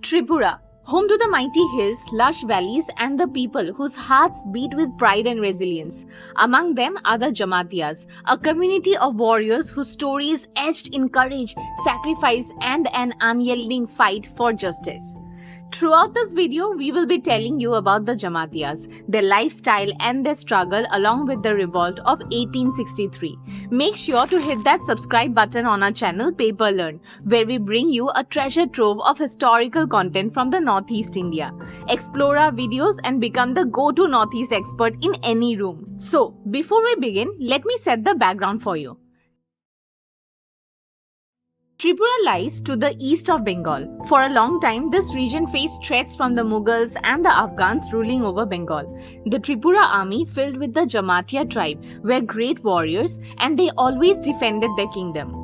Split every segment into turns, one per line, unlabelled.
Tripura, home to the mighty hills, lush valleys, and the people whose hearts beat with pride and resilience. Among them are the Jamatias, a community of warriors whose story is etched in courage, sacrifice, and an unyielding fight for justice. Throughout this video, we will be telling you about the Jamatias, their lifestyle and their struggle along with the revolt of 1863. Make sure to hit that subscribe button on our channel Paper Learn, where we bring you a treasure trove of historical content from the Northeast India. Explore our videos and become the go-to Northeast expert in any room. So, before we begin, let me set the background for you. Tripura lies to the east of Bengal. For a long time, this region faced threats from the Mughals and the Afghans ruling over Bengal. The Tripura army, filled with the Jamatia tribe, were great warriors and they always defended their kingdom.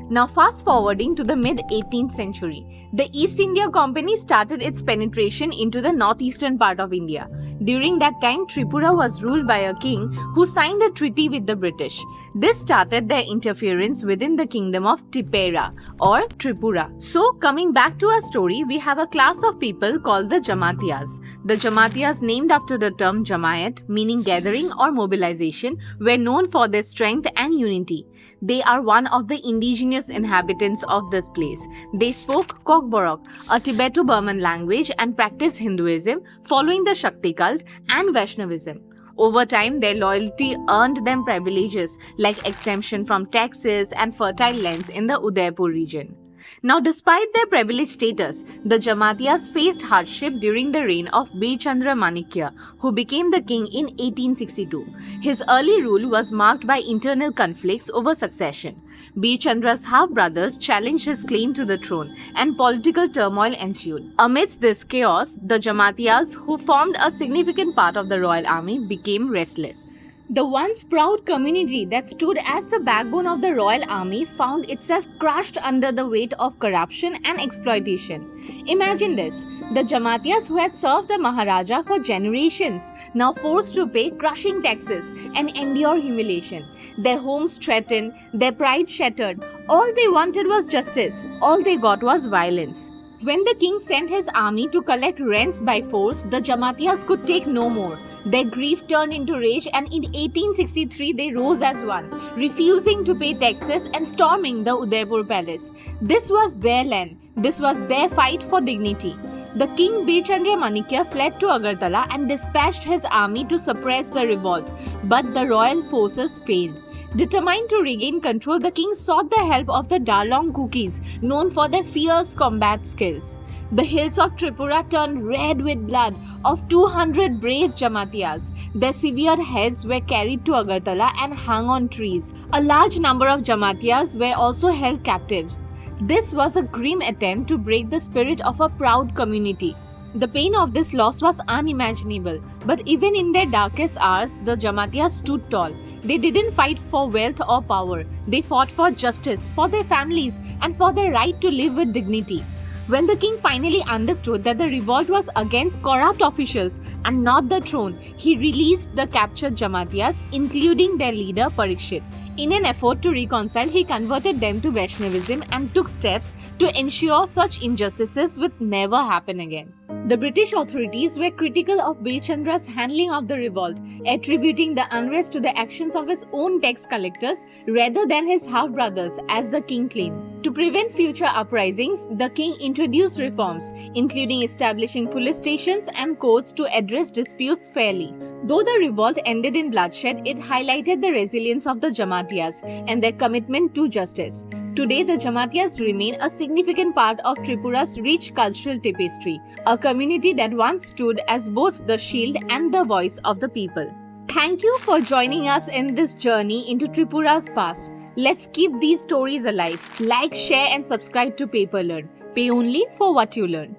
Now fast forwarding to the mid-18th century, the East India Company started its penetration into the northeastern part of India. During that time, Tripura was ruled by a king who signed a treaty with the British. This started their interference within the kingdom of Tripura or Tripura. So coming back to our story, we have a class of people called the Jamatias. The Jamatias, named after the term Jamaat, meaning gathering or mobilization, were known for their strength and unity. They are one of the indigenous inhabitants of this place. They spoke Kokborok, a Tibeto-Burman language, and practiced Hinduism, following the Shakti cult and Vaishnavism. Over time, their loyalty earned them privileges like exemption from taxes and fertile lands in the Udaipur region. Now, despite their privileged status, the Jamatias faced hardship during the reign of Bir Chandra Manikya, who became the king in 1862. His early rule was marked by internal conflicts over succession. Bir Chandra's half-brothers challenged his claim to the throne, and political turmoil ensued. Amidst this chaos, the Jamatias, who formed a significant part of the royal army, became restless. The once proud community that stood as the backbone of the royal army found itself crushed under the weight of corruption and exploitation. Imagine this, the Jamatias who had served the Maharaja for generations, now forced to pay crushing taxes and endure humiliation. Their homes threatened, their pride shattered. All they wanted was justice, all they got was violence. When the king sent his army to collect rents by force, the Jamatias could take no more. Their grief turned into rage, and in 1863 they rose as one, refusing to pay taxes and storming the Udaipur palace. This was their land. This was their fight for dignity. The king Bir Chandra Manikya fled to Agartala and dispatched his army to suppress the revolt, but the royal forces failed. Determined to regain control, the king sought the help of the Darlong Kukis, known for their fierce combat skills. The hills of Tripura turned red with blood of 200 brave Jamatias. Their severed heads were carried to Agartala and hung on trees. A large number of Jamatias were also held captives. This was a grim attempt to break the spirit of a proud community. The pain of this loss was unimaginable, but even in their darkest hours, the Jamatias stood tall. They didn't fight for wealth or power. They fought for justice, for their families, and for their right to live with dignity. When the king finally understood that the revolt was against corrupt officials and not the throne, he released the captured Jamatias, including their leader Parikshit. In an effort to reconcile, he converted them to Vaishnavism and took steps to ensure such injustices would never happen again. The British authorities were critical of Bir Chandra's handling of the revolt, attributing the unrest to the actions of his own tax collectors rather than his half-brothers, as the king claimed. To prevent future uprisings, the king introduced reforms, including establishing police stations and courts to address disputes fairly. Though the revolt ended in bloodshed, it highlighted the resilience of the Jamatias and their commitment to justice. Today, the Jamatias remain a significant part of Tripura's rich cultural tapestry, a community that once stood as both the shield and the voice of the people. Thank you for joining us in this journey into Tripura's past. Let's keep these stories alive. Like, share and subscribe to Paper Learn. Pay only for what you learn.